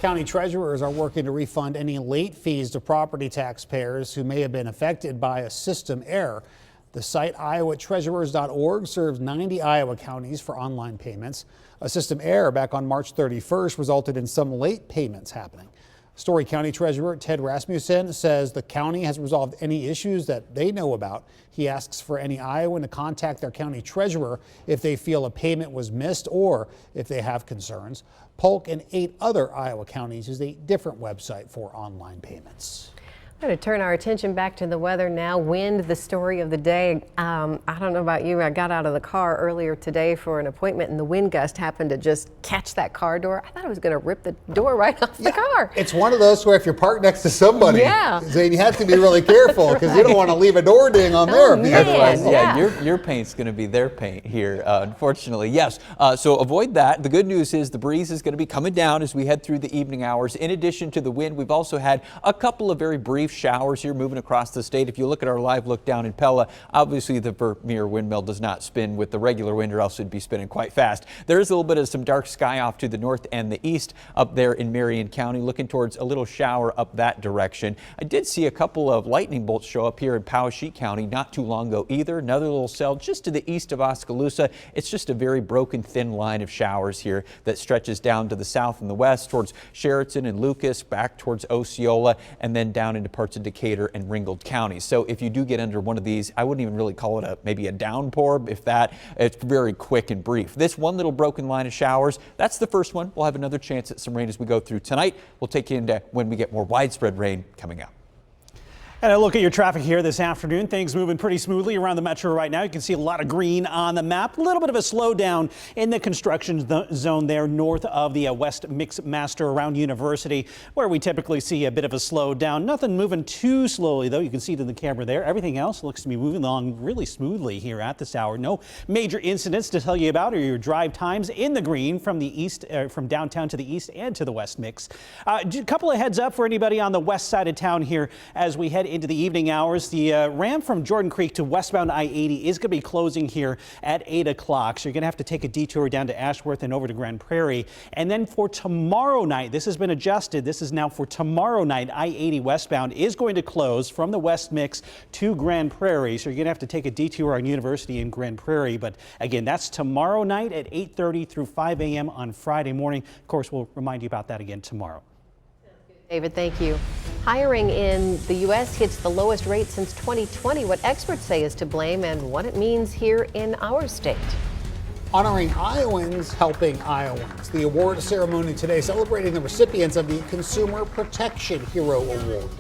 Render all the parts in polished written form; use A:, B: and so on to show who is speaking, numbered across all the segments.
A: County treasurers are working to refund any late fees to property taxpayers who may have been affected by a system error. The site iowatreasurers.org serves 90 Iowa counties for online payments. A system error back on March 31st resulted in some late payments happening. Story County Treasurer Ted Rasmussen says the county has resolved any issues that they know about. He asks for any Iowan to contact their county treasurer if they feel a payment was missed or if they have concerns. Polk and 8 other Iowa counties use a different website for online payments.
B: We're going to turn our attention back to the weather now. Wind, the story of the day. I don't know about you. I got out of the car earlier today for an appointment and the wind gust happened to just catch that car door. I thought it was going to rip the door right off the car.
C: It's one of those where if you're parked next to somebody, then you have to be really careful because you don't want to leave a door ding on there.
D: Otherwise, your paint's going to be their paint here, unfortunately. Yes, so avoid that. The good news is the breeze is going to be coming down as we head through the evening hours. In addition to the wind, we've also had a couple of very brief showers here moving across the state. If you look at our live look down in Pella, obviously the Vermeer windmill does not spin with the regular wind or else it'd be spinning quite fast. There is a little bit of some dark sky off to the north and the east up there in Marion County, looking towards a little shower up that direction. I did see a couple of lightning bolts show up here in Poweshiek County not too long ago either. Another little cell just to the east of Oskaloosa. It's just a very broken thin line of showers here that stretches down to the south and the west towards Sheraton and Lucas, back towards Osceola, and then down into parts of Decatur and Ringgold counties. So if you do get under one of these, I wouldn't even really call it maybe a downpour, if that. It's very quick and brief. This one little broken line of showers, that's the first one. We'll have another chance at some rain as we go through tonight. We'll take you into when we get more widespread rain coming up.
E: And a look at your traffic here this afternoon. Things moving pretty smoothly around the metro right now. You can see a lot of green on the map. A little bit of a slowdown in the construction zone there north of the West Mixmaster around University, where we typically see a bit of a slowdown. Nothing moving too slowly, though. You can see it in the camera there. Everything else looks to be moving along really smoothly here at this hour. No major incidents to tell you about or your drive times in the green from the east, from downtown to the east and to the west mix. A couple of heads up for anybody on the west side of town here as we head into the evening hours. The ramp from Jordan Creek to westbound I-80 is going to be closing here at 8 o'clock. So you're going to have to take a detour down to Ashworth and over to Grand Prairie. And then for tomorrow night, this has been adjusted. This is now for tomorrow night. I-80 westbound is going to close from the West Mix to Grand Prairie. So you're going to have to take a detour on University in Grand Prairie. But again, that's tomorrow night at 8:30 through 5 a.m. on Friday morning. Of course, we'll remind you about that again tomorrow.
B: David, thank you. Hiring in the U.S. hits the lowest rate since 2020. What experts say is to blame and what it means here in our state.
A: Honoring Iowans helping Iowans. The award ceremony today celebrating the recipients of the Consumer Protection Hero Award.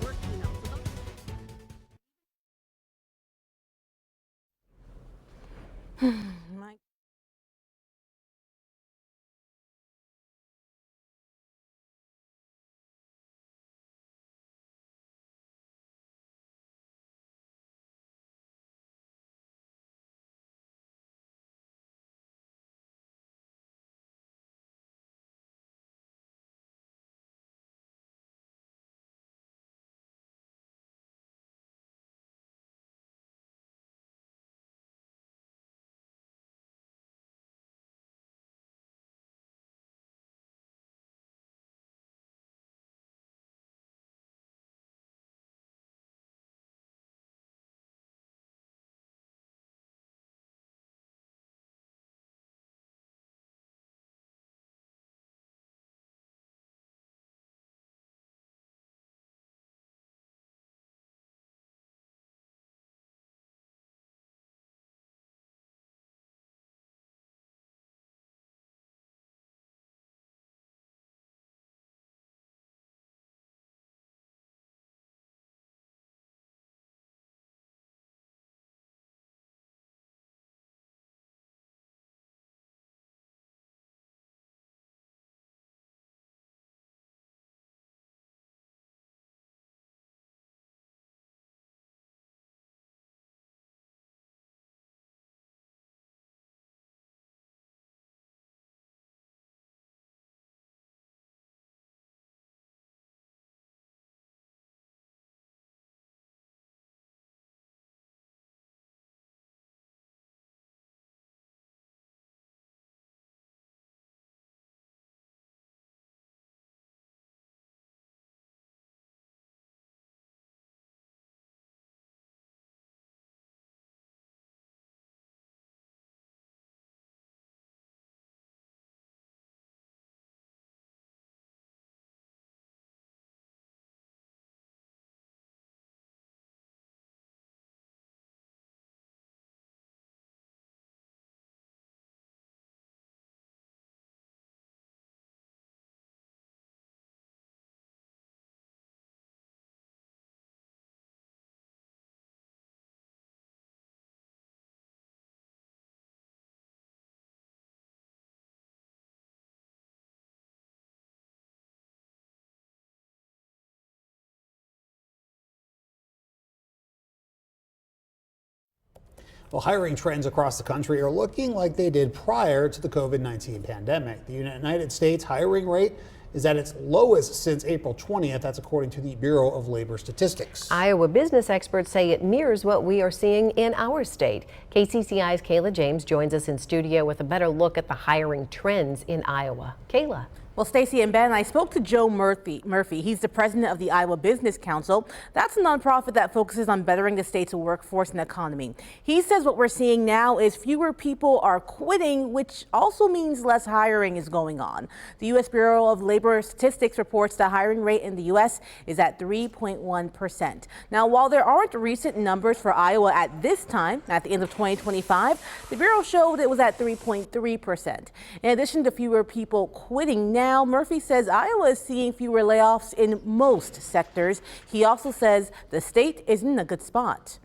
A: Well, hiring trends across the country are looking like they did prior to the COVID-19 pandemic. The United States hiring rate is at its lowest since April 20th. That's according to the Bureau of Labor Statistics.
B: Iowa business experts say it mirrors what we are seeing in our state. KCCI's Kayla James joins us in studio with a better look at the hiring trends in Iowa. Kayla.
F: Well, Stacy and Ben, I spoke to Joe Murphy. He's the president of the Iowa Business Council. That's a nonprofit that focuses on bettering the state's workforce and economy. He says what we're seeing now is fewer people are quitting, which also means less hiring is going on. The U.S. Bureau of Labor Statistics reports the hiring rate in the U.S. is at 3.1%. Now, while there aren't recent numbers for Iowa at this time, at the end of 2025, the Bureau showed it was at 3.3%. In addition to fewer people quitting now, Murphy says Iowa is seeing fewer layoffs in most sectors. He also says the state is in a good spot.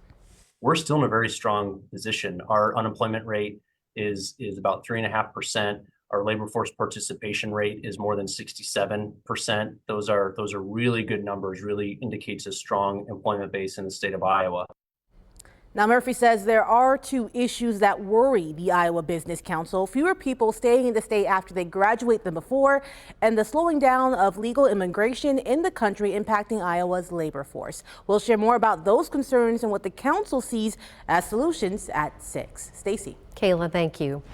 G: We're still in a very strong position. Our unemployment rate is about 3.5%. Our labor force participation rate is more than 67%. Those are really good numbers, really indicates a strong employment base in the state of Iowa.
F: Now, Murphy says there are two issues that worry the Iowa Business Council: fewer people staying in the state after they graduate than before, and the slowing down of legal immigration in the country impacting Iowa's labor force. We'll share more about those concerns and what the council sees as solutions at 6. Stacy.
B: Kayla, thank you.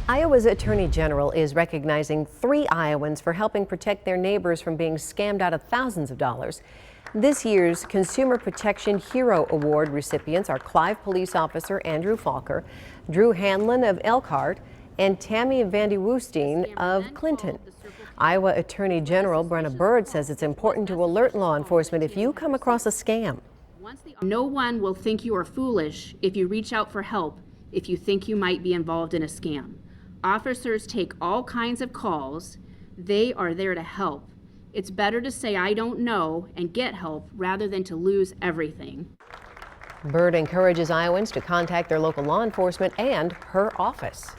B: Iowa's Attorney General is recognizing 3 Iowans for helping protect their neighbors from being scammed out of thousands of dollars. This year's Consumer Protection Hero Award recipients are Clive Police Officer Andrew Falker, Drew Hanlon of Elkhart, and Tammy Vandy Woostine of Clinton. Iowa Attorney General Brenna Bird says it's important to alert law enforcement if you come across a scam.
H: No one will think you are foolish if you reach out for help if you think you might be involved in a scam. Officers take all kinds of calls. They are there to help. It's better to say I don't know and get help rather than to lose everything.
B: Bird encourages Iowans to contact their local law enforcement and her office.